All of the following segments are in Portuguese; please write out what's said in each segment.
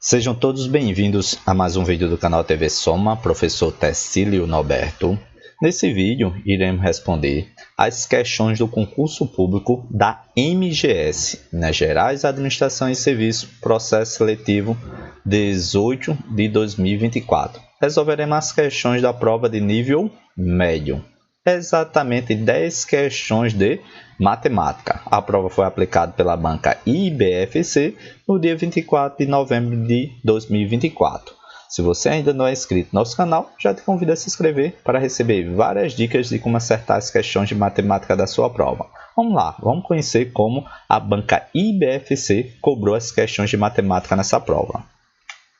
Sejam todos bem-vindos a mais um vídeo do canal TV Soma, professor Tecílio Norberto. Nesse vídeo, iremos responder as questões do concurso público da MGS, Minas Gerais Administração e Serviço, processo seletivo 18 de 2024. Resolveremos as questões da prova de nível médio. Exatamente 10 questões de matemática. A prova foi aplicada pela banca IBFC no dia 24 de novembro de 2024. Se você ainda não é inscrito no nosso canal, já te convido a se inscrever para receber várias dicas de como acertar as questões de matemática da sua prova. Vamos lá, vamos conhecer como a banca IBFC cobrou as questões de matemática nessa prova.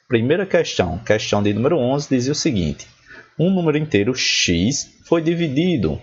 Primeira questão, questão de número 11, dizia o seguinte: um número inteiro x foi dividido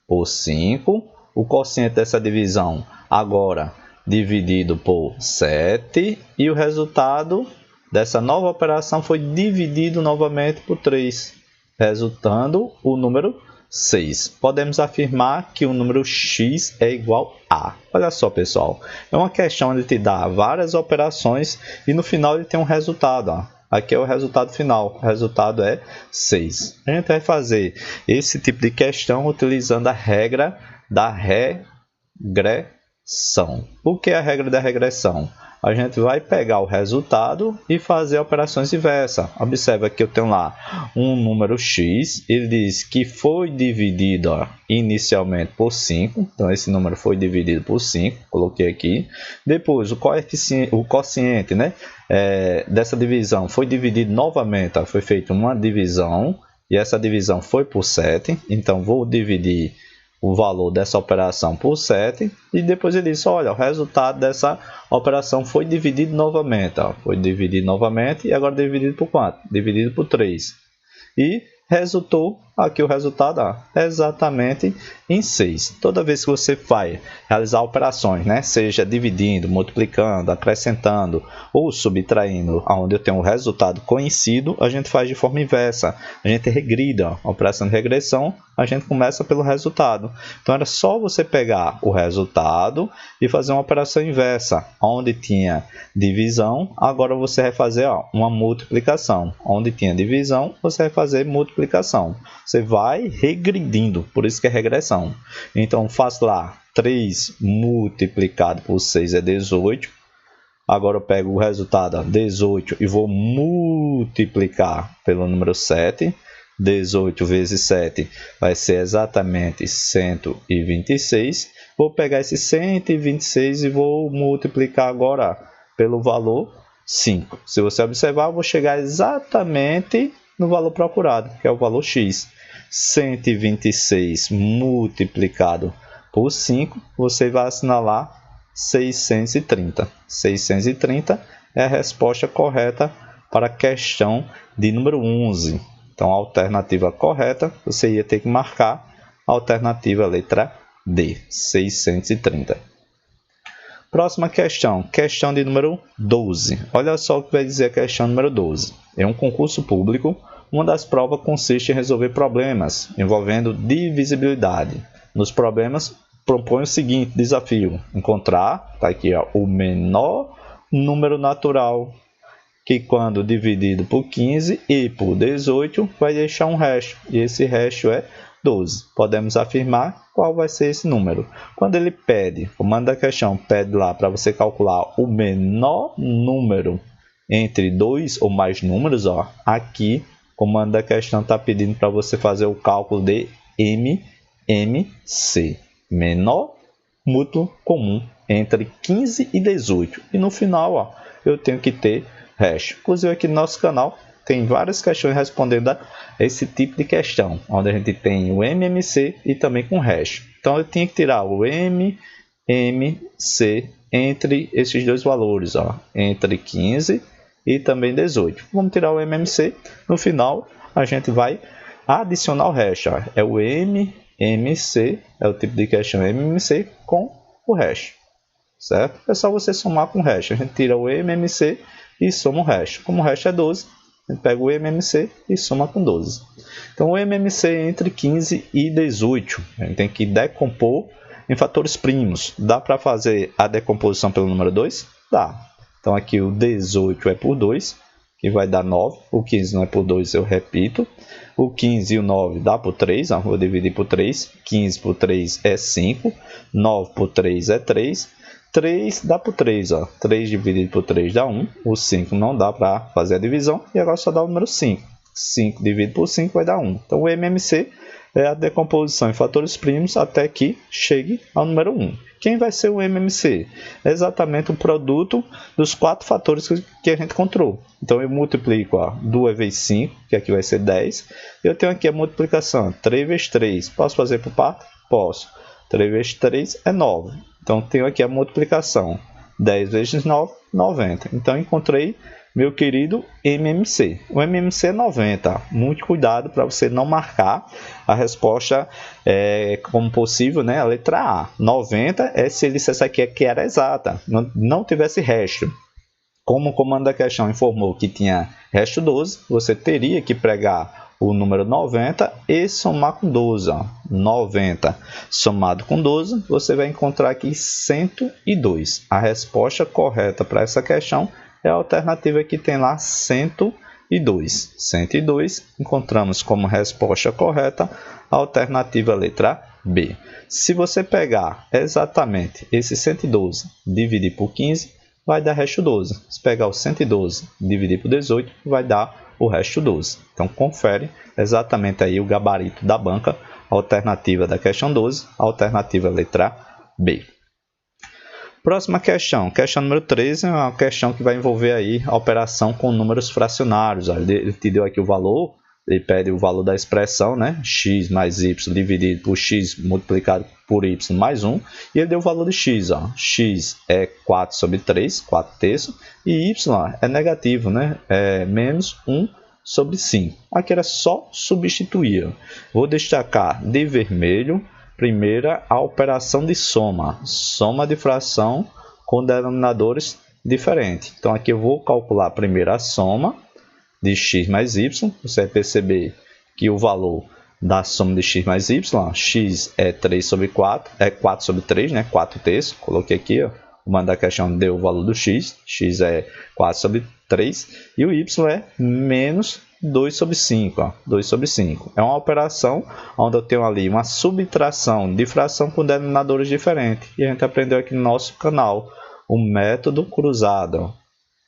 por 5, o quociente dessa divisão agora dividido por 7 e o resultado dessa nova operação foi dividido novamente por 3, resultando o número 6. Podemos afirmar que o número x é igual a. Olha só, pessoal, é uma questão onde te dá várias operações e no final ele tem um resultado, ó. Aqui é o resultado final, o resultado é 6. A gente vai fazer esse tipo de questão utilizando a regra da regressão. O que é a regra da regressão? A gente vai pegar o resultado e fazer operações inversas. Observa que eu tenho lá um número x, ele diz que foi dividido inicialmente por 5, então esse número foi dividido por 5, coloquei aqui. Depois o quociente, né, dessa divisão foi dividido novamente, foi feita uma divisão e essa divisão foi por 7, então vou dividir o valor dessa operação por 7 e depois ele diz, olha, o resultado dessa operação foi dividido novamente, foi dividido novamente e agora dividido por quanto? Dividido por 3 e resultou aqui o resultado exatamente em 6. Toda vez que você vai realizar operações, né, seja dividindo, multiplicando, acrescentando ou subtraindo, onde eu tenho um resultado conhecido, a gente faz de forma inversa, a gente regrida. A operação de regressão, a gente começa pelo resultado. Então era só você pegar o resultado e fazer uma operação inversa, onde tinha divisão, agora você vai fazer uma multiplicação. Onde tinha divisão, você vai fazer multiplicação. Você vai regredindo, por isso que é regressão. Então, faço lá 3 multiplicado por 6 é 18. Agora eu pego o resultado 18 e vou multiplicar pelo número 7. 18 vezes 7 vai ser exatamente 126. Vou pegar esse 126 e vou multiplicar agora pelo valor 5. Se você observar, eu vou chegar exatamente no valor procurado, que é o valor x. 126 multiplicado por 5, você vai assinalar 630. 630 é a resposta correta para a questão de número 11. Então, a alternativa correta, você ia ter que marcar a alternativa letra D, 630. Próxima questão, questão de número 12. Olha só o que vai dizer a questão número 12. Em um concurso público, uma das provas consiste em resolver problemas envolvendo divisibilidade. Nos problemas, propõe o seguinte desafio: encontrar, tá aqui, o menor número natural, que quando dividido por 15 e por 18, vai deixar um resto, e esse resto é 12. Podemos afirmar qual vai ser esse número. Quando ele pede, o comando da questão pede lá para você calcular o menor número entre dois ou mais números, aqui o comando da questão está pedindo para você fazer o cálculo de MMC, menor mútuo comum entre 15 e 18. E no final, eu tenho que ter resto. Inclusive aqui no nosso canal tem várias questões respondendo a esse tipo de questão, onde a gente tem o MMC e também com resto. Então eu tinha que tirar o MMC entre esses dois valores, entre 15 e também 18. Vamos tirar o MMC. No final a gente vai adicionar o resto. É o MMC, é o tipo de questão MMC com o resto, certo? É só você somar com o resto. A gente tira o MMC e soma o resto. Como o resto é 12, a gente pega o MMC e soma com 12. Então, o MMC é entre 15 e 18. A gente tem que decompor em fatores primos. Dá para fazer a decomposição pelo número 2? Dá. Então, aqui o 18 é por 2 que vai dar 9. O 15 não é por 2, eu repito. O 15 e o 9 dá por 3, ó, vou dividir por 3. 15 por 3 é 5. 9 por 3 é 3. 3 dá por 3, ó. 3 dividido por 3 dá 1. O 5 não dá para fazer a divisão. E agora só dá o número 5. 5 dividido por 5 vai dar 1. Então o MMC é a decomposição em fatores primos até que chegue ao número 1. Quem vai ser o MMC? É exatamente o produto dos 4 fatores que a gente encontrou. Então eu multiplico 2 vezes 5, que aqui vai ser 10. Eu tenho aqui a multiplicação 3 vezes 3. Posso fazer por parte? Posso. 3 vezes 3 é 9. Então tenho aqui a multiplicação 10 vezes 9, 90. Então encontrei meu querido MMC. O MMC é 90. Muito cuidado para você não marcar a resposta como possível, né? A letra A. 90 é se ele dissesse aqui que era exata, não tivesse resto. Como o comando da questão informou que tinha resto 12, você teria que pregar o número 90 e somar com 12. Ó. 90 somado com 12, você vai encontrar aqui 102. A resposta correta para essa questão é a alternativa que tem lá 102. 102, encontramos como resposta correta a alternativa letra B. Se você pegar exatamente esse 112 e dividir por 15, vai dar resto 12. Se pegar o 112 e dividir por 18, vai dar o resto 12. Então confere exatamente aí o gabarito da banca, alternativa da questão 12, alternativa letra B. Próxima questão, questão número 13, é uma questão que vai envolver aí a operação com números fracionários. Ele te deu aqui o valor, ele pede o valor da expressão, né? X mais y dividido por x multiplicado por y mais 1. E ele deu o valor de x. Ó. X é 4 sobre 3, 4 terços. E y é negativo, né? É menos 1 sobre 5. Aqui era só substituir. Vou destacar de vermelho. Primeira, a operação de soma. Soma de fração com denominadores diferentes. Então, aqui eu vou calcular primeiro a soma de x mais y. Você vai perceber que o valor da soma de x mais y, ó, x é 3 sobre 4, é 4 sobre 3, né? 4 terços. Coloquei aqui, ó. O comando da questão deu o valor do x. X é 4 sobre 3. E o y é menos 2 sobre 5, ó, 2 sobre 5. É uma operação onde eu tenho ali uma subtração de fração com denominadores diferentes. E a gente aprendeu aqui no nosso canal o método cruzado. Ó.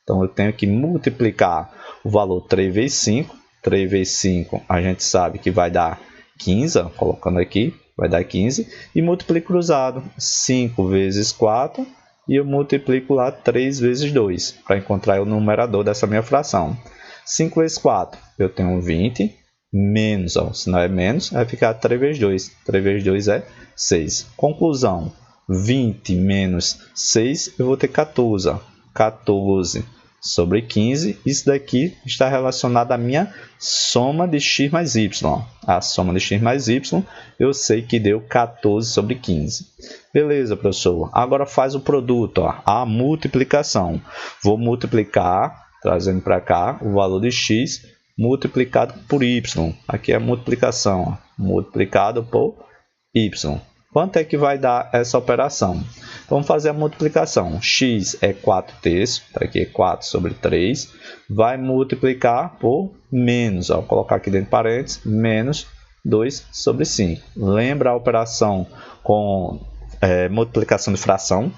Então eu tenho que multiplicar o valor 3 vezes 5. 3 vezes 5 a gente sabe que vai dar 15, ó, colocando aqui, vai dar 15. E multiplico cruzado 5 vezes 4 e eu multiplico lá 3 vezes 2 para encontrar o numerador dessa minha fração. 5 vezes 4, eu tenho 20, menos, ó, se não é menos, vai ficar 3 vezes 2. 3 vezes 2 é 6. Conclusão, 20 menos 6, eu vou ter 14. Ó. 14 sobre 15, isso daqui está relacionado à minha soma de x mais y. Ó. A soma de x mais y, eu sei que deu 14 sobre 15. Beleza, professor. Agora faz o produto, ó, a multiplicação. Vou multiplicar... Trazendo para cá o valor de x multiplicado por y. Aqui é a multiplicação, ó, multiplicado por y. Quanto é que vai dar essa operação? Vamos fazer a multiplicação. X é 4 terços, tá aqui é 4 sobre 3. Vai multiplicar por menos, ó, vou colocar aqui dentro de parênteses, menos 2 sobre 5. Lembra a operação com multiplicação de fração?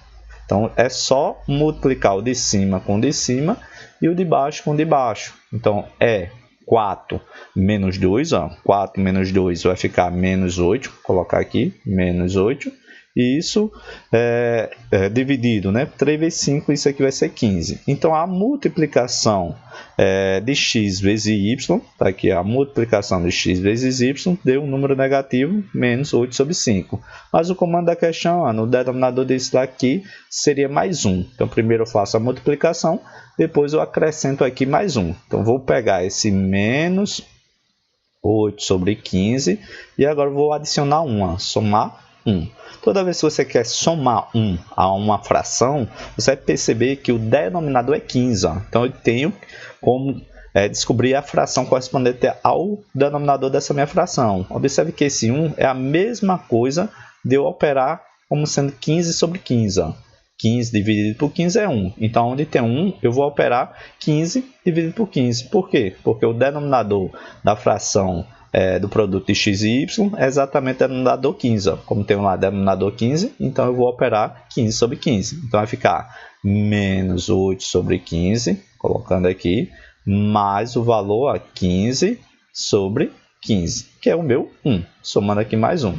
Então, é só multiplicar o de cima com o de cima e o de baixo com o de baixo. Então, é 4 menos 2. Ó. 4 menos 2 vai ficar menos 8. Vou colocar aqui, menos 8. E isso é dividido, né? 3 vezes 5, isso aqui vai ser 15. Então, a multiplicação de x vezes y, tá aqui a multiplicação de x vezes y, deu um número negativo, menos 8 sobre 5. Mas o comando da questão, ó, no denominador desse daqui, seria mais 1. Então, primeiro eu faço a multiplicação, depois eu acrescento aqui mais 1. Então, vou pegar esse menos 8 sobre 15 e agora vou adicionar 1, ó, somar 1. Toda vez que você quer somar 1 a uma fração, você vai perceber que o denominador é 15. Ó. Então, eu tenho como descobrir a fração correspondente ao denominador dessa minha fração. Observe que esse 1 é a mesma coisa de eu operar como sendo 15 sobre 15. Ó. 15 dividido por 15 é 1. Então, onde tem 1, eu vou operar 15 dividido por 15. Por quê? Porque o denominador da fração do produto de x e y é exatamente o denominador 15. Ó. Como tem lá denominador 15, então eu vou operar 15 sobre 15. Então, vai ficar menos 8 sobre 15, colocando aqui, mais o valor 15 sobre 15, que é o meu 1. Somando aqui mais 1.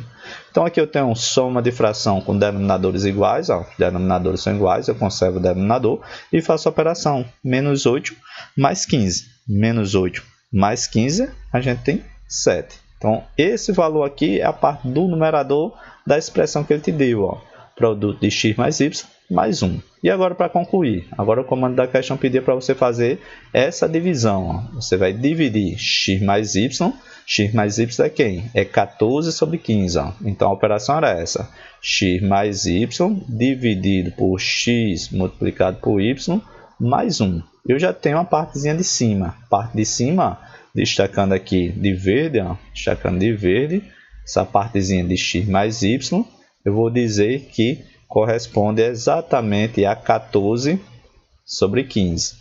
Então, aqui eu tenho soma de fração com denominadores iguais. Ó. Denominadores são iguais, eu conservo o denominador e faço a operação. Menos 8 mais 15. Menos 8 mais 15, a gente tem 7. Então, esse valor aqui é a parte do numerador da expressão que ele te deu. Ó. Produto de x mais y mais 1. E agora, para concluir, agora o comando da questão pedia para você fazer essa divisão. Ó. Você vai dividir x mais y. X mais y é quem? É 14 sobre 15. Ó. Então, a operação era essa. X mais y dividido por x multiplicado por y mais 1. Eu já tenho a partezinha de cima. Parte de cima, destacando aqui de verde, ó, destacando de verde, essa partezinha de x mais y, eu vou dizer que corresponde exatamente a 14 sobre 15.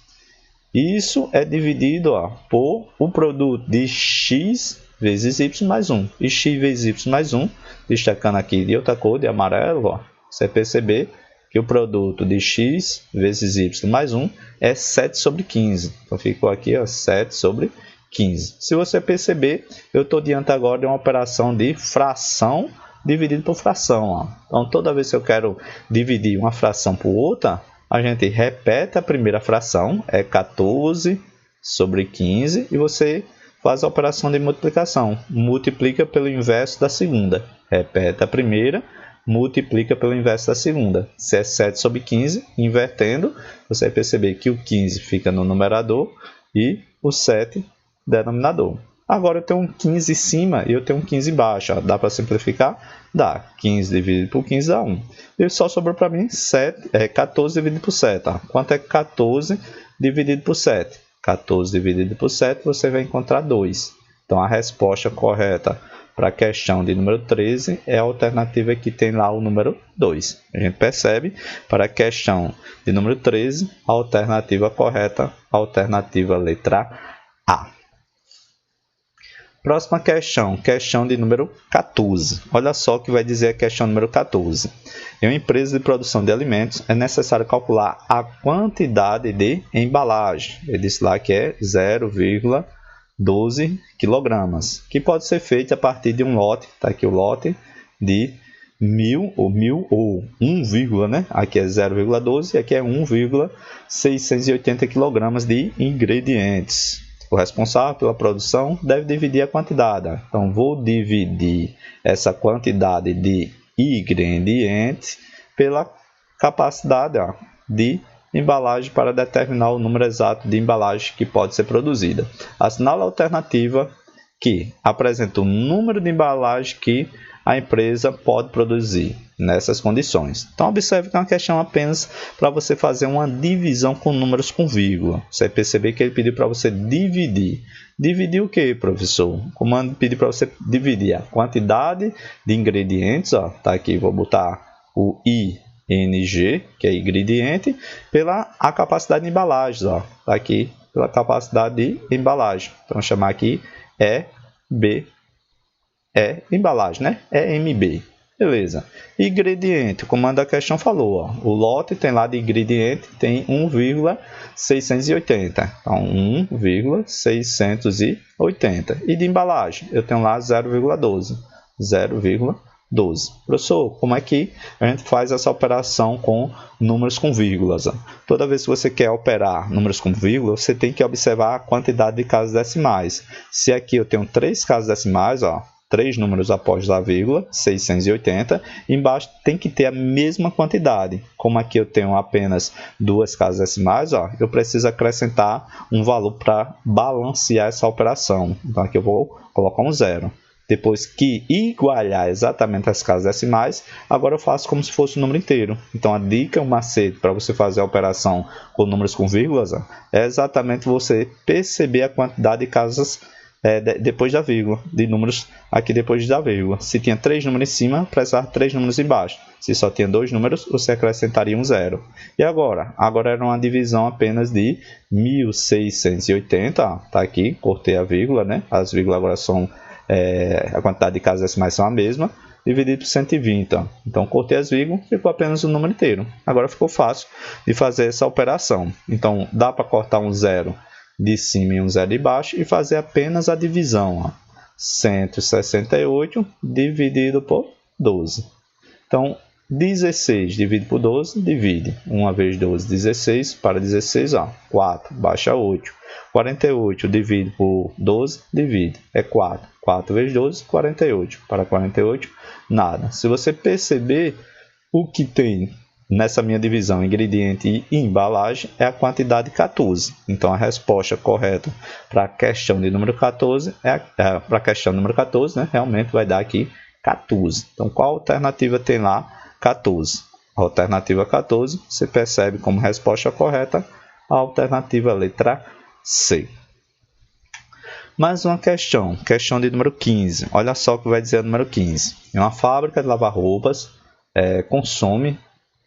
Isso é dividido por o produto de x vezes y mais 1. E x vezes y mais 1, destacando aqui de outra cor, de amarelo, ó, você perceber que o produto de x vezes y mais 1 é 7 sobre 15. Então, ficou aqui ó, 7 sobre 15. Se você perceber, eu estou diante agora de uma operação de fração dividido por fração. Ó. Então, toda vez que eu quero dividir uma fração por outra, a gente repete a primeira fração, é 14 sobre 15, e você faz a operação de multiplicação. Multiplica pelo inverso da segunda. Repete a primeira, multiplica pelo inverso da segunda. Se é 7 sobre 15, invertendo, você vai perceber que o 15 fica no numerador e o 7 denominador. Agora eu tenho um 15 em cima e eu tenho um 15 embaixo. Ó. Dá para simplificar? Dá. 15 dividido por 15 dá 1. E só sobrou para mim 14 dividido por 7. Ó. Quanto é 14 dividido por 7? 14 dividido por 7 você vai encontrar 2. Então a resposta correta para a questão de número 13 é a alternativa que tem lá o número 2. A gente percebe, para a questão de número 13, a alternativa correta, a alternativa letra A. Próxima questão, questão de número 14. Olha só o que vai dizer a questão número 14. Em uma empresa de produção de alimentos, é necessário calcular a quantidade de embalagem. Ele disse lá que é 0,12 kg, que pode ser feito a partir de um lote, está aqui o lote, de 1.000 ou 1, né? Aqui é 0,12 e aqui é 1,680 kg de ingredientes. O responsável pela produção deve dividir a quantidade. Então, vou dividir essa quantidade de ingredientes pela capacidade de embalagem para determinar o número exato de embalagem que pode ser produzida. Assinale a alternativa que apresenta o número de embalagem que a empresa pode produzir nessas condições. Então, observe que é uma questão apenas para você fazer uma divisão com números com vírgula. Você vai perceber que ele pediu para você dividir. Dividir o que, professor? O comando pediu para você dividir a quantidade de ingredientes. Tá aqui, vou botar o ING, que é ingrediente, pela a capacidade de embalagem. Tá aqui, pela capacidade de embalagem. Então, vou chamar aqui EB. Embalagem, né? EMB. Beleza. Ingrediente, o comando da questão falou. O lote tem lá de ingrediente, tem 1,680. Então, 1,680. E de embalagem, eu tenho lá 0,12. 0,12. Professor, como é que a gente faz essa operação com números com vírgulas? Toda vez que você quer operar números com vírgula, você tem que observar a quantidade de casas decimais. Se aqui eu tenho 3 casas decimais, 3 números após a vírgula, 680, embaixo tem que ter a mesma quantidade. Como aqui eu tenho apenas 2 casas decimais, eu preciso acrescentar um valor para balancear essa operação. Então aqui eu vou colocar um 0. Depois que igualar exatamente as casas decimais, agora eu faço como se fosse um número inteiro. Então a dica, o macete para você fazer a operação com números com vírgulas, é exatamente você perceber a quantidade de casas depois da vírgula, de números aqui depois da vírgula. Se tinha 3 números em cima, precisava 3 números embaixo. Se só tinha 2 números, você acrescentaria um zero. E agora? Agora era uma divisão apenas de 1680, tá aqui, cortei a vírgula, né? As vírgulas agora são, a quantidade de casas decimais são a mesma, dividido por 120. Ó. Então, cortei as vírgulas, ficou apenas o número inteiro. Agora ficou fácil de fazer essa operação. Então, dá para cortar um zero de cima e um zero de baixo e fazer apenas a divisão. Ó. 168 dividido por 12. Então, 16 dividido por 12, divide. 1 vezes 12, 16. Para 16, ó, 4, baixa 8. 48 dividido por 12, divide. É 4. 4 vezes 12, 48. Para 48, nada. Se você perceber, o que tem nessa minha divisão, ingrediente e embalagem, é a quantidade 14. Então, a resposta correta para a questão de número 14, para a questão número 14, né, realmente vai dar aqui 14. Então, qual alternativa tem lá? 14. A alternativa 14, você percebe como resposta correta a alternativa letra C. Mais uma questão de número 15. Olha só o que vai dizer o número 15. Em uma fábrica de lavar roupas, consome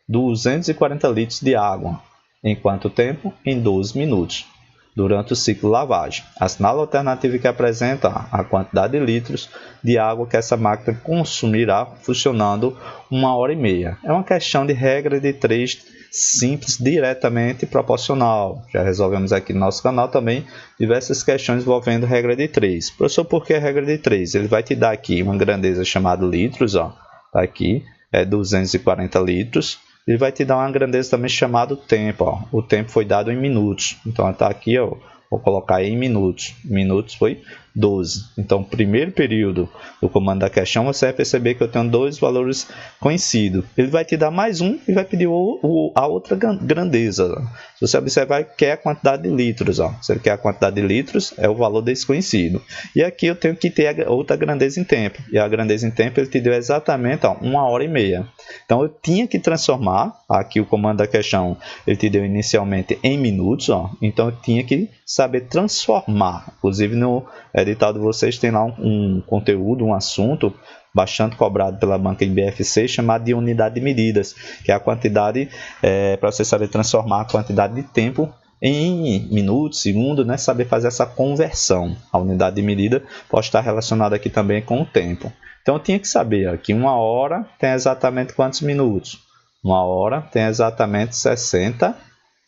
240 litros de água. Em quanto tempo? Em 12 minutos. Durante o ciclo de lavagem. Assinale a alternativa que apresenta a quantidade de litros de água que essa máquina consumirá funcionando 1h30. É uma questão de regra de 3 simples, diretamente proporcional. Já resolvemos aqui no nosso canal também diversas questões envolvendo regra de 3. Professor, por que regra de 3? Ele vai te dar aqui uma grandeza chamada litros, ó. Tá aqui, 240 litros. Ele vai te dar uma grandeza também chamada tempo. Ó. O tempo foi dado em minutos. Então, está aqui, ó, vou colocar aí em minutos. Minutos foi 12. Então, primeiro período do comando da questão, você vai perceber que eu tenho dois valores conhecidos. Ele vai te dar mais um e vai pedir a outra grandeza. Se você observar, quer a quantidade de litros. Ó. Se ele quer a quantidade de litros, é o valor desconhecido. E aqui eu tenho que ter a outra grandeza em tempo. E a grandeza em tempo ele te deu exatamente 1h30. Então, eu tinha que transformar, aqui o comando da questão, ele te deu inicialmente em minutos. Ó. Então, eu tinha que saber transformar. Inclusive, no edital de vocês tem lá um conteúdo, um assunto bastante cobrado pela banca IBFC, chamado de unidade de medidas, que é a quantidade, para você saber transformar a quantidade de tempo em minutos, segundos, né? Saber fazer essa conversão. A unidade de medida pode estar relacionada aqui também com o tempo. Então, eu tinha que saber ó, que 1 hora tem exatamente quantos minutos? 1 hora tem exatamente 60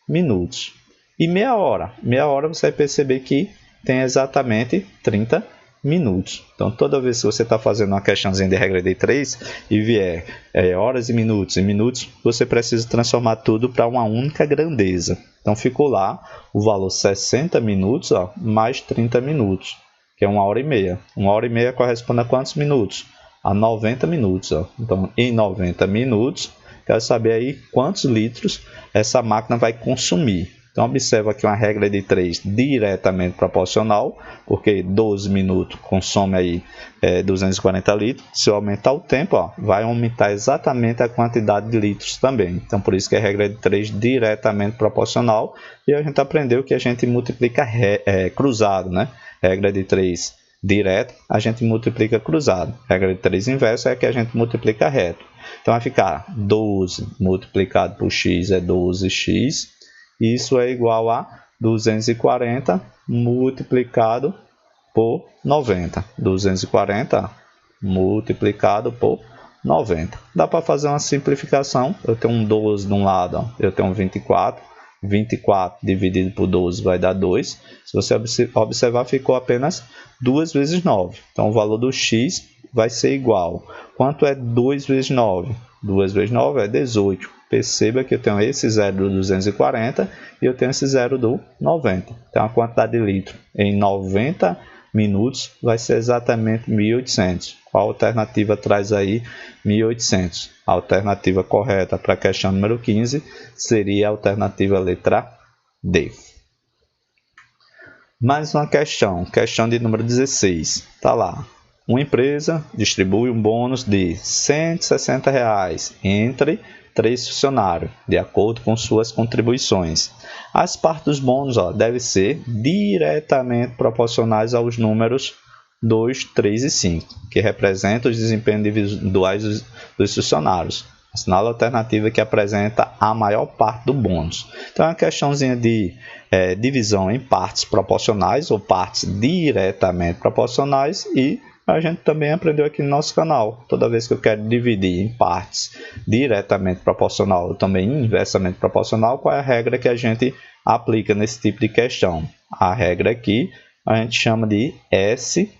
minutos. E meia hora? Meia hora você vai perceber que tem exatamente 30 minutos. Então, toda vez que você está fazendo uma questãozinha de regra de 3 e vier horas e minutos, você precisa transformar tudo para uma única grandeza. Então, ficou lá o valor 60 minutos ó, mais 30 minutos, que é 1h30. 1h30 corresponde a quantos minutos? A 90 minutos. Ó. Então, em 90 minutos, quero saber aí quantos litros essa máquina vai consumir. Então, observa aqui uma regra de 3 diretamente proporcional, porque 12 minutos consome aí 240 litros. Se eu aumentar o tempo, ó, vai aumentar exatamente a quantidade de litros também. Então, por isso que é regra de 3 diretamente proporcional. E a gente aprendeu que a gente multiplica cruzado, né? Regra de 3 direto, a gente multiplica cruzado. Regra de 3 inverso é que a gente multiplica reto. Então, vai ficar 12 multiplicado por x é 12x. Isso é igual a 240 multiplicado por 90. 240 multiplicado por 90. Dá para fazer uma simplificação. Eu tenho um 12 de um lado, ó. Eu tenho um 24. 24 dividido por 12 vai dar 2. Se você observar, ficou apenas 2 vezes 9. Então, o valor do x vai ser igual. Quanto é 2 vezes 9? 2 vezes 9 é 18. Perceba que eu tenho esse zero do 240 e eu tenho esse zero do 90. Então, a quantidade de litro em 90 minutos vai ser exatamente 1.800. Qual alternativa traz aí 1.800? A alternativa correta para a questão número 15 seria a alternativa letra D. Mais uma questão de número 16. Está lá. Uma empresa distribui um bônus de R$ 160 entre 3 funcionários, de acordo com suas contribuições. As partes dos bônus devem ser diretamente proporcionais aos números 2, 3 e 5, que representam os desempenhos individuais dos funcionários. Assinala a alternativa que apresenta a maior parte do bônus. Então, é uma questãozinha de divisão em partes proporcionais ou partes diretamente proporcionais, e a gente também aprendeu aqui no nosso canal. Toda vez que eu quero dividir em partes diretamente proporcional ou também inversamente proporcional, qual é a regra que a gente aplica nesse tipo de questão? A regra aqui a gente chama de SDM.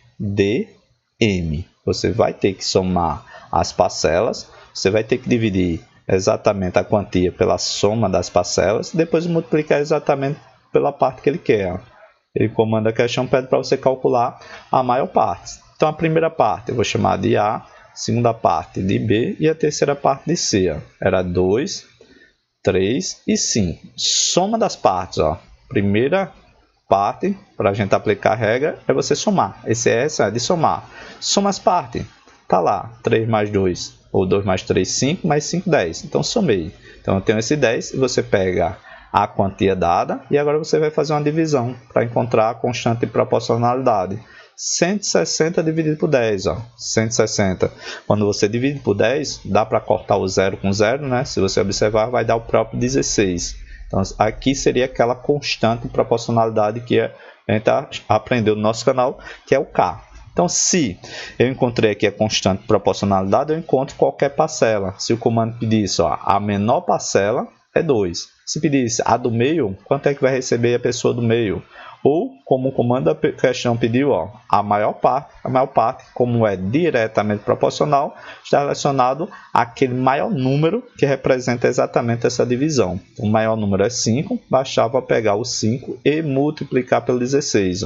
Você vai ter que somar as parcelas, você vai ter que dividir exatamente a quantia pela soma das parcelas, e depois multiplicar exatamente pela parte que ele quer. Ele comanda a questão, pede para você calcular a maior parte. Então, a primeira parte eu vou chamar de A, a segunda parte de B e a terceira parte de C. Era 2, 3 e 5. Soma das partes. Primeira parte, para a gente aplicar a regra, é você somar. Essa é de somar. Soma as partes. Está lá, 3 mais 2, ou 2 mais 3, 5, mais 5, 10. Então, somei. Então, eu tenho esse 10 e você pega a quantia dada e agora você vai fazer uma divisão para encontrar a constante de proporcionalidade. 160 dividido por 10. 160. Quando você divide por 10, dá para cortar o 0 com 0, né? Se você observar, vai dar o próprio 16. Então, aqui seria aquela constante de proporcionalidade que a gente aprendeu no nosso canal, que é o K. Então, se eu encontrei aqui a constante de proporcionalidade, eu encontro qualquer parcela. Se o comando pedisse a menor parcela, é 2. Se pedisse a do meio, quanto é que vai receber a pessoa do meio? Ou, como o comando da questão pediu, a maior parte, como é diretamente proporcional, está relacionado àquele maior número que representa exatamente essa divisão. O maior número é 5, bastava pegar o 5 e multiplicar pelo 16.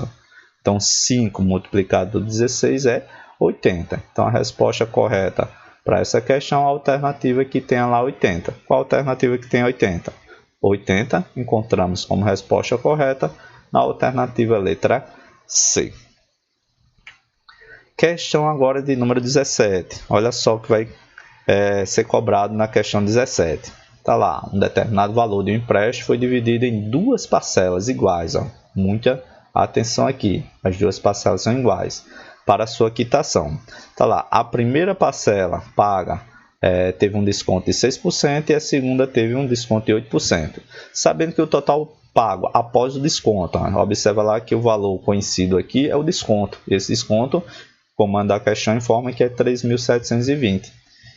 Então, 5 multiplicado por 16 é 80. Então, a resposta correta para essa questão é a alternativa que tem lá 80. Qual a alternativa que tem 80? 80 encontramos como resposta correta na alternativa letra C. Questão agora de número 17. Olha só o que vai ser cobrado na questão 17. Está lá, um determinado valor de um empréstimo foi dividido em duas parcelas iguais. Muita atenção aqui, as duas parcelas são iguais para a sua quitação. Está lá, a primeira parcela paga teve um desconto de 6% e a segunda teve um desconto de 8%. Sabendo que o total pago após o desconto, observa lá que o valor conhecido aqui é o desconto. Esse desconto, comando da questão informa que é 3.720.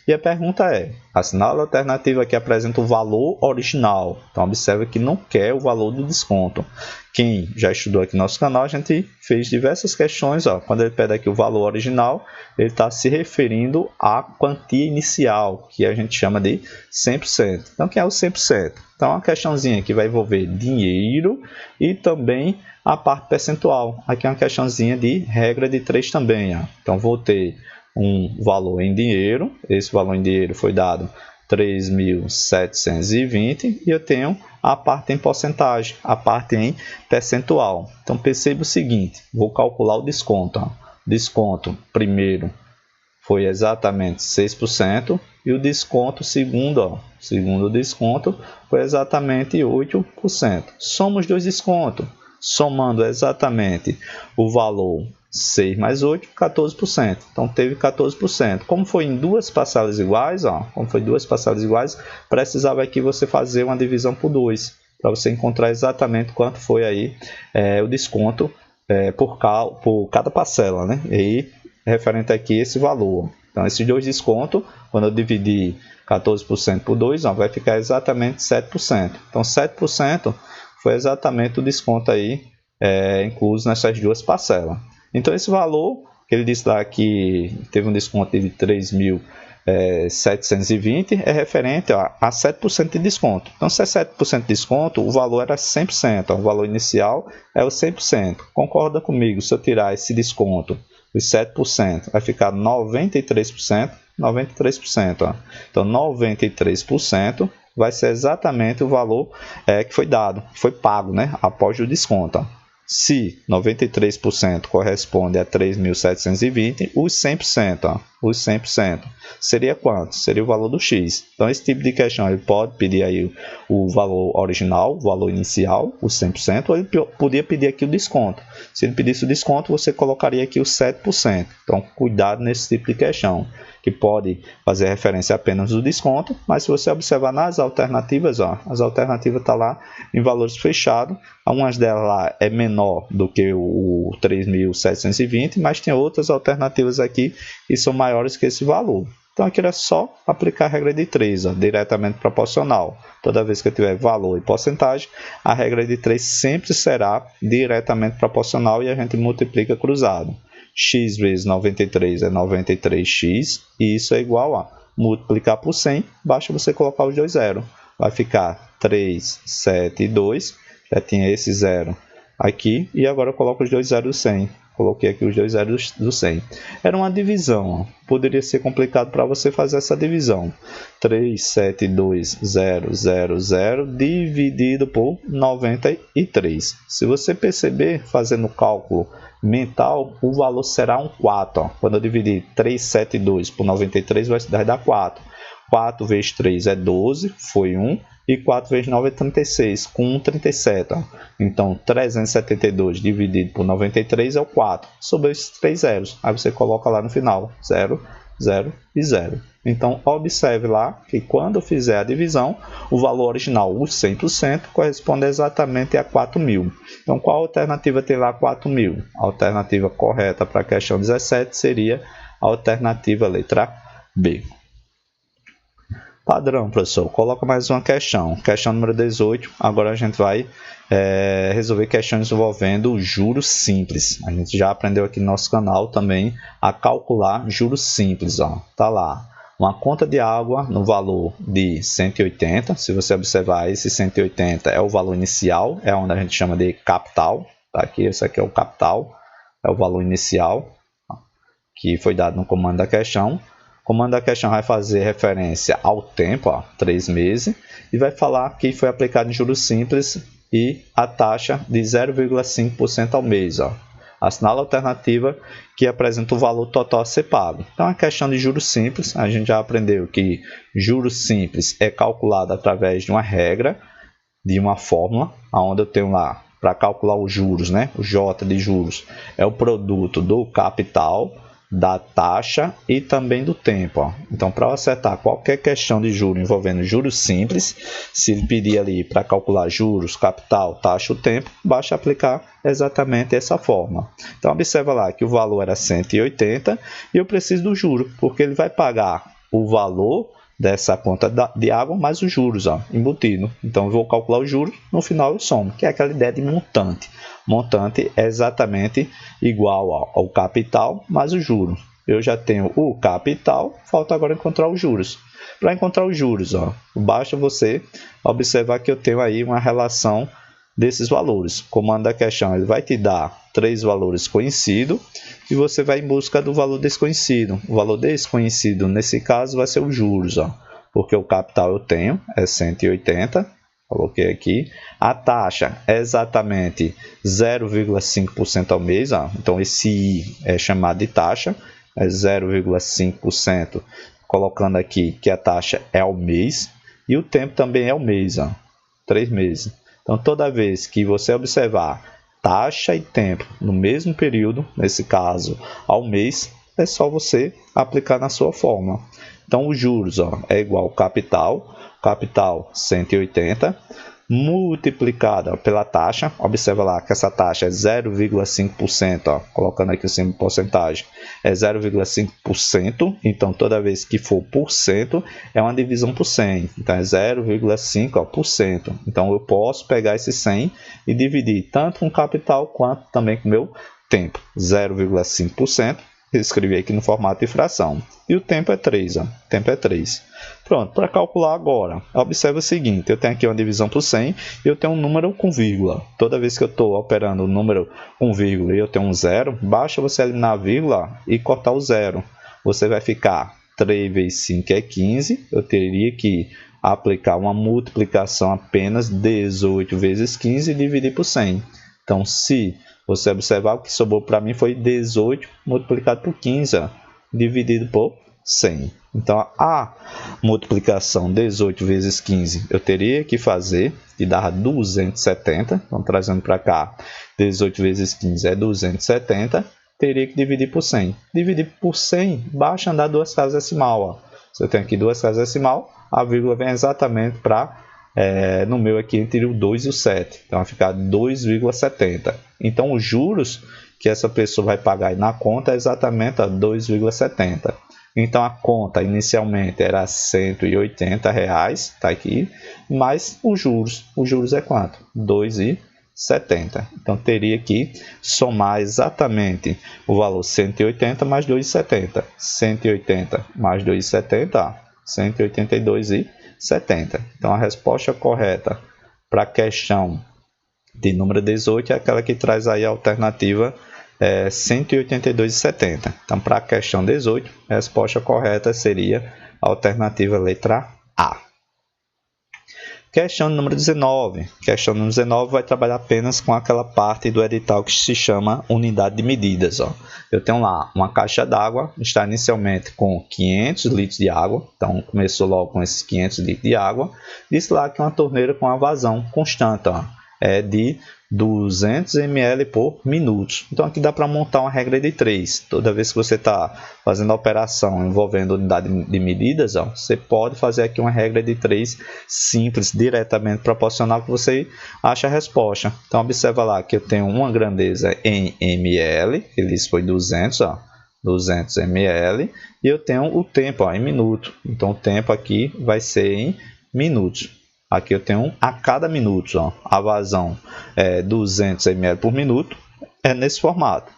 E a pergunta é, assinala a alternativa que apresenta o valor original. Então, observa que não quer o valor do desconto. Quem já estudou aqui no nosso canal, a gente fez diversas questões. Quando ele pede aqui o valor original, ele está se referindo à quantia inicial, que a gente chama de 100%. Então, que é o 100%? Então, uma questãozinha que vai envolver dinheiro e também a parte percentual. Aqui é uma questãozinha de regra de 3 também. Então, vou ter um valor em dinheiro, esse valor em dinheiro foi dado 3.720 e eu tenho a parte em porcentagem, a parte em percentual. Então perceba o seguinte, vou calcular o desconto. Desconto primeiro foi exatamente 6% e o desconto segundo desconto foi exatamente 8%. Soma os dois descontos, somando exatamente o valor 6 mais 8, 14%. Então, teve 14%. Como foi em duas parcelas iguais, precisava aqui você fazer uma divisão por 2, para você encontrar exatamente quanto foi aí o desconto por cada parcela, né? E referente aqui esse valor. Então, esses dois descontos, quando eu dividir 14% por 2, vai ficar exatamente 7%. Então, 7% foi exatamente o desconto aí incluso nessas duas parcelas. Então, esse valor, que ele disse lá que teve um desconto de 3.720, é referente a 7% de desconto. Então, se é 7% de desconto, o valor era 100%. O valor inicial é o 100%. Concorda comigo? Se eu tirar esse desconto, os 7%, vai ficar 93%. 93%. Então, 93% vai ser exatamente o valor que foi dado, que foi pago, né, após o desconto. Se 93% corresponde a 3.720, os 100%, os 100%. Seria quanto? Seria o valor do x. Então, esse tipo de questão, ele pode pedir aí o valor original, o valor inicial, os 100%, ou ele podia pedir aqui o desconto. Se ele pedisse o desconto, você colocaria aqui os 7%. Então, cuidado nesse tipo de questão, que pode fazer referência apenas do desconto, mas se você observar nas alternativas, ó, as alternativas estão lá em valores fechados, algumas delas lá é menor do que o 3.720, mas tem outras alternativas aqui que são maiores que esse valor. Então aqui era só aplicar a regra de 3, ó, diretamente proporcional. Toda vez que eu tiver valor e porcentagem, a regra de 3 sempre será diretamente proporcional e a gente multiplica cruzado. X vezes 93 é 93x, e isso é igual a multiplicar por 100, basta você colocar os dois zeros. Vai ficar 372, já tinha esse zero aqui, e agora eu coloco os dois zeros do 100. Coloquei aqui os dois zeros do 100. Era uma divisão, ó. Poderia ser complicado para você fazer essa divisão. 372.000 dividido por 93. Se você perceber, fazendo o cálculo mental, o valor será um 4. Ó. Quando eu dividir 372 por 93, vai dar 4. 4 vezes 3 é 12, foi 1. E 4 vezes 9 é 36, com 1, 37. Ó. Então, 372 dividido por 93 é o 4. Sobrou esses 3 zeros. Aí você coloca lá no final, 0, 0 e 0. Então, observe lá que quando eu fizer a divisão, o valor original, os 100%, corresponde exatamente a 4.000. Então, qual alternativa tem lá 4.000? A alternativa correta para a questão 17 seria a alternativa letra B. Padrão, professor. Coloca mais uma questão. Questão número 18. Agora a gente vai resolver questões envolvendo juros simples. A gente já aprendeu aqui no nosso canal também a calcular juros simples. Ó. Tá lá. Uma conta de água no valor de 180. Se você observar, esse 180 é o valor inicial. É onde a gente chama de capital. Tá aqui, esse aqui é o capital. É o valor inicial que foi dado no comando da questão. O comando da questão vai fazer referência ao tempo, ó, 3 meses, e vai falar que foi aplicado em juros simples e a taxa de 0,5% ao mês. Ó. Assinala a alternativa que apresenta o valor total a ser pago. Então, a questão de juros simples, a gente já aprendeu que juros simples é calculado através de uma regra, de uma fórmula, onde eu tenho lá, para calcular os juros, né? O J de juros é o produto do capital, da taxa e também do tempo. Ó. Então, para acertar qualquer questão de juros envolvendo juros simples, se ele pedir ali para calcular juros, capital, taxa, o tempo, basta aplicar exatamente essa forma. Então, observa lá que o valor era 180 e eu preciso do juro, porque ele vai pagar o valor dessa conta de água mais os juros, ó, embutido. Então, eu vou calcular os juros, no final eu somo, que é aquela ideia de montante. Montante é exatamente igual ao capital mais os juros. Eu já tenho o capital, falta agora encontrar os juros. Para encontrar os juros, ó, basta você observar que eu tenho aí uma relação desses valores. O comando da questão ele vai te dar 3 valores conhecidos e você vai em busca do valor desconhecido. O valor desconhecido, nesse caso, vai ser os juros, ó, porque o capital eu tenho, é 180, coloquei aqui. A taxa é exatamente 0,5% ao mês, ó, então esse I é chamado de taxa, é 0,5%, colocando aqui que a taxa é ao mês e o tempo também é ao mês, ó, 3 meses. Então, toda vez que você observar taxa e tempo no mesmo período, nesse caso ao mês, é só você aplicar na sua fórmula. Então, os juros é igual ao capital 180, multiplicada pela taxa, observa lá que essa taxa é 0,5%, colocando aqui o símbolo de porcentagem, é 0,5%, então toda vez que for por cento, é uma divisão por 100, então é 0,5%. Então eu posso pegar esse 100 e dividir tanto com capital quanto também com o meu tempo, 0,5%, escrevi aqui no formato de fração, e o tempo é 3, o tempo é 3. Pronto, para calcular agora, observe o seguinte, eu tenho aqui uma divisão por 100 e eu tenho um número com vírgula. Toda vez que eu estou operando o número com vírgula e eu tenho um zero, basta você eliminar a vírgula e cortar o zero. Você vai ficar 3 vezes 5 é 15, eu teria que aplicar uma multiplicação apenas 18 vezes 15 e dividir por 100. Então, se você observar, o que sobrou para mim foi 18 multiplicado por 15. dividido por 100. Então, a multiplicação 18 vezes 15 eu teria que fazer, que dá 270. Então, trazendo para cá, 18 vezes 15 é 270. Teria que dividir por 100. Dividir por 100, basta andar duas casas decimal. Ó. Se eu tenho aqui duas casas decimal, a vírgula vem exatamente para, no meu aqui, entre o 2 e o 7. Então, vai ficar 2,70. Então, os juros que essa pessoa vai pagar aí na conta é exatamente 2,70. Então, a conta inicialmente era R$ 180, está aqui, mas os juros é quanto? 2,70. Então, teria que somar exatamente o valor 180 mais 2,70. 180 mais 2,70, 182,70. Então, a resposta correta para a questão de número 18 é aquela que traz aí a alternativa 182,70. Então, para a questão 18, a resposta correta seria a alternativa letra A. Questão número 19. Questão número 19 vai trabalhar apenas com aquela parte do edital que se chama unidade de medidas. Ó. Eu tenho lá uma caixa d'água, está inicialmente com 500 litros de água. Então, começou logo com esses 500 litros de água. Diz lá que é uma torneira com a vazão constante. Ó. É de 200 ml por minuto. Então aqui dá para montar uma regra de 3. Toda vez que você está fazendo a operação envolvendo unidade de medidas, ó, você pode fazer aqui uma regra de 3 simples, diretamente proporcional, que você acha a resposta. Então observa lá que eu tenho uma grandeza em ml, ele foi 200, ó, 200 ml, e eu tenho o tempo ó, em minuto. Então o tempo aqui vai ser em minutos. Aqui eu tenho a cada minuto, ó, a vazão é 200 ml por minuto, é nesse formato.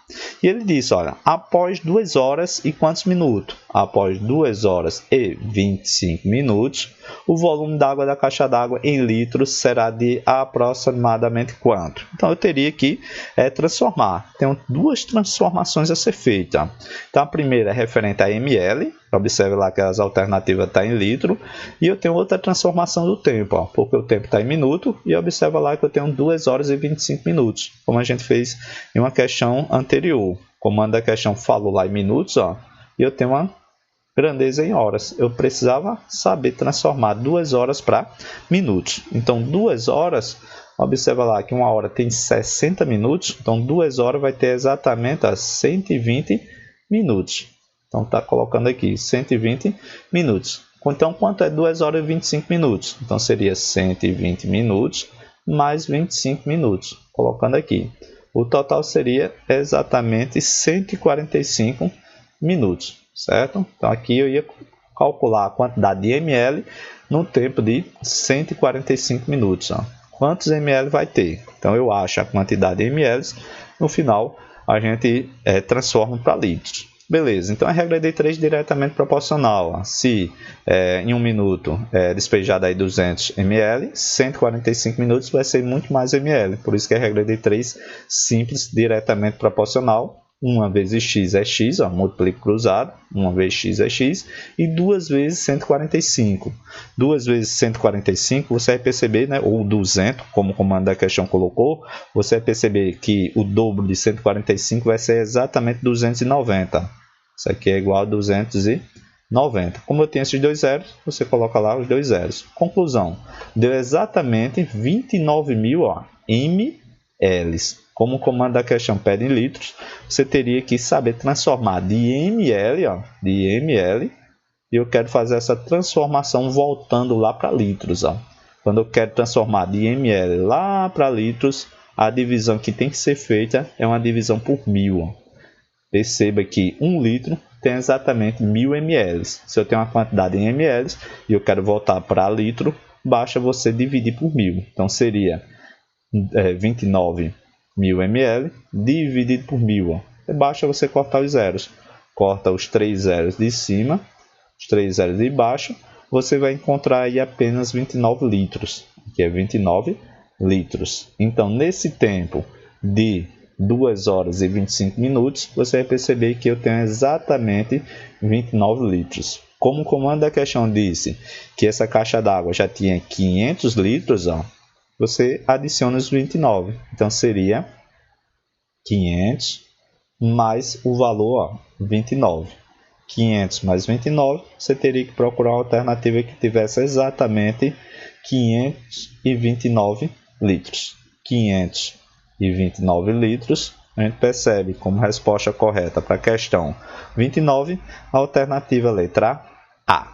E ele disse, olha, após 2 horas e quantos minutos? Após 2 horas e 25 minutos, o volume d'água da caixa d'água em litros será de aproximadamente quanto? Então, eu teria que transformar. Tenho duas transformações a ser feitas. Então, a primeira é referente a ml. Observe lá que as alternativas estão em litro. E eu tenho outra transformação do tempo, ó, porque o tempo está em minuto. E observa lá que eu tenho 2 horas e 25 minutos, como a gente fez em uma questão anterior. O comando da questão falou lá em minutos, ó, e eu tenho uma grandeza em horas. Eu precisava saber transformar 2 horas para minutos. Então, 2 horas, observa lá que uma hora tem 60 minutos. Então, 2 horas vai ter exatamente 120 minutos. Então, está colocando aqui 120 minutos. Então, quanto é 2 horas e 25 minutos? Então, seria 120 minutos mais 25 minutos. Colocando aqui. O total seria exatamente 145 minutos, certo? Então, aqui eu ia calcular a quantidade de ml no tempo de 145 minutos. Ó. Quantos ml vai ter? Então, eu acho a quantidade de ml. No final, a gente transforma para litros. Beleza, então a regra de 3 diretamente proporcional. Ó. Se em 1 minuto despejado aí 200 ml, 145 minutos vai ser muito mais ml. Por isso que a regra de 3 simples, diretamente proporcional. 1 vezes x é x, ó, múltiplo cruzado. 1 vezes x é x. E 2 vezes 145. 2 vezes 145, você vai perceber, né, ou 200, como o comando da questão colocou, você vai perceber que o dobro de 145 vai ser exatamente 290. Isso aqui é igual a 290. Como eu tenho esses dois zeros, você coloca lá os dois zeros. Conclusão, deu exatamente 29.000 ml. Como o comando da questão pede em litros, você teria que saber transformar de ml, ó, de ml, e eu quero fazer essa transformação voltando lá para litros. Ó. Quando eu quero transformar de ml lá para litros, a divisão que tem que ser feita é uma divisão por 1000. Ó. Perceba que 1 litro tem exatamente 1000 ml. Se eu tenho uma quantidade em ml e eu quero voltar para litro, basta você dividir por 1000. Então seria 29.000 ml dividido por 1000. Ó. Basta você cortar os zeros. Corta os 3 zeros de cima, os 3 zeros de baixo. Você vai encontrar aí apenas 29 litros. Que é 29 litros. Então, nesse tempo de 2 horas e 25 minutos, você vai perceber que eu tenho exatamente 29 litros. Como o comando da questão disse que essa caixa d'água já tinha 500 litros, ó, você adiciona os 29. Então, seria 500 mais o valor, ó, 29. 500 mais 29, você teria que procurar uma alternativa que tivesse exatamente 529 litros. 529 litros, a gente percebe como resposta correta para a questão 29, a alternativa letra A.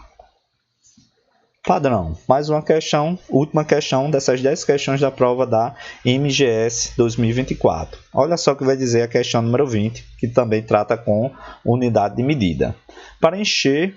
Padrão, mais uma questão, última questão dessas 10 questões da prova da MGS 2024. Olha só o que vai dizer a questão número 20, que também trata com unidade de medida. Para encher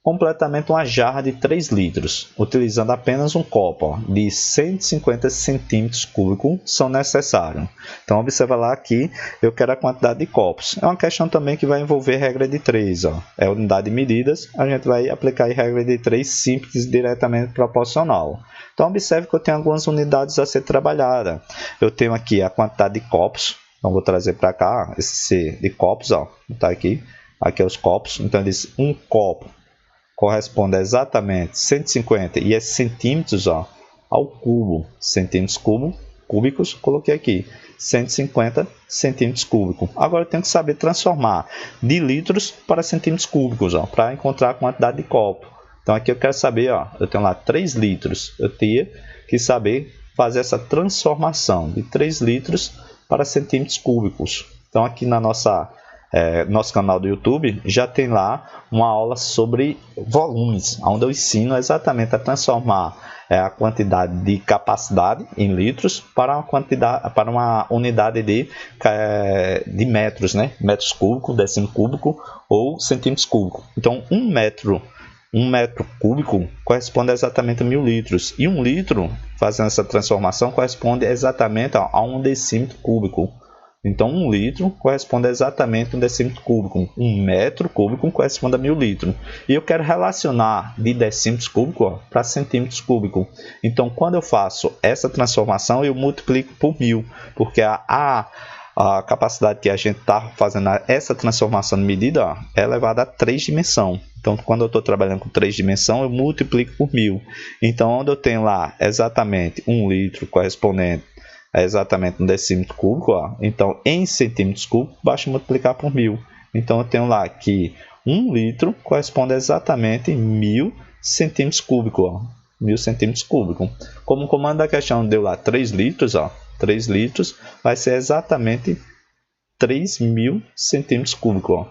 completamente uma jarra de 3 litros, utilizando apenas um copo de 150 centímetros cúbicos, são necessários. Então, observa lá que eu quero a quantidade de copos. É uma questão também que vai envolver regra de 3. É a unidade de medidas, a gente vai aplicar a regra de 3 simples, diretamente proporcional. Então, observe que eu tenho algumas unidades a ser trabalhada. Eu tenho aqui a quantidade de copos. Então, vou trazer para cá esse C de copos. Tá aqui é os copos. Então, ele diz um copo corresponde a exatamente 150 e é centímetros ao cubo, centímetros cúbicos, coloquei aqui 150 centímetros cúbicos. Agora eu tenho que saber transformar de litros para centímetros cúbicos para encontrar a quantidade de copo. Então aqui eu quero saber, eu tenho lá 3 litros, eu teria que saber fazer essa transformação de 3 litros para centímetros cúbicos. Então aqui na nosso canal do YouTube já tem lá uma aula sobre volumes, onde eu ensino exatamente a transformar a quantidade de capacidade em litros para uma unidade de metros, né? Metros cúbicos, decímetro cúbico ou centímetros cúbicos. Então, um metro cúbico corresponde exatamente a 1000 litros e 1 litro, fazendo essa transformação, corresponde exatamente a 1 decímetro cúbico. Então, 1 litro corresponde exatamente a 1 decímetro cúbico. 1 metro cúbico corresponde a 1000 litros. E eu quero relacionar de decímetros cúbicos para centímetros cúbicos. Então, quando eu faço essa transformação, eu multiplico por 1000. Porque a capacidade que a gente está fazendo essa transformação de medida é elevada a 3 dimensões. Então, quando eu estou trabalhando com 3 dimensões, eu multiplico por 1000. Então, onde eu tenho lá exatamente 1 litro correspondente é exatamente um decímetro cúbico, então em centímetros cúbicos basta multiplicar por 1000. Então eu tenho lá que 1 litro corresponde exatamente a 1000 centímetros cúbicos. 1000 centímetros cúbicos. Como o comando da questão deu lá 3 litros, 3 litros vai ser exatamente 3000 centímetros cúbicos.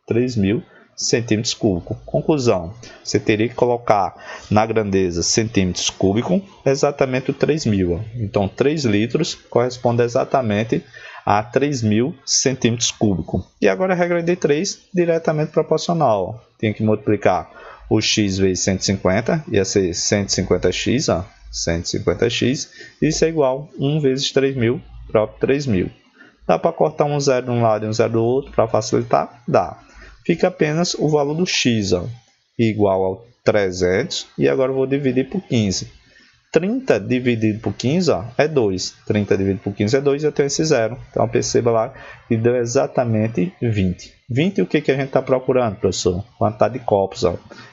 3000 centímetros cúbicos. Conclusão, você teria que colocar na grandeza centímetros cúbicos exatamente o 3000. Então 3 litros corresponde exatamente a 3000 centímetros cúbicos. E agora a regra de 3 diretamente proporcional. Tem que multiplicar o x vezes 150, ia ser 150x, 150x, isso é igual a 1 vezes 3000, próprio 3000. Dá para cortar um zero de um lado e um zero do outro para facilitar? Dá. Fica apenas o valor do x, igual a 300, e agora eu vou dividir por 15. 30 dividido por 15 é 2. 30 dividido por 15 é 2 e eu tenho esse zero. Então perceba lá que deu exatamente 20. 20 o que a gente está procurando, professor? Quantidade de copos.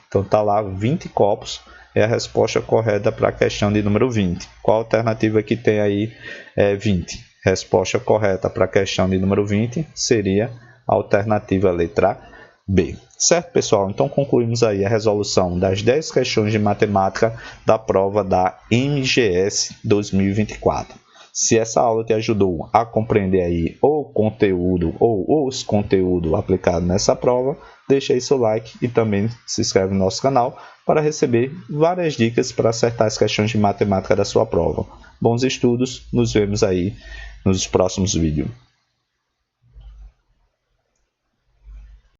Então está lá 20 copos. É a resposta correta para a questão de número 20. Qual a alternativa que tem aí? 20. Resposta correta para a questão de número 20 seria a alternativa letra B. Certo, pessoal? Então concluímos aí a resolução das 10 questões de matemática da prova da MGS 2024. Se essa aula te ajudou a compreender aí o conteúdo ou os conteúdos aplicados nessa prova, deixa aí seu like e também se inscreve no nosso canal para receber várias dicas para acertar as questões de matemática da sua prova. Bons estudos, nos vemos aí nos próximos vídeos.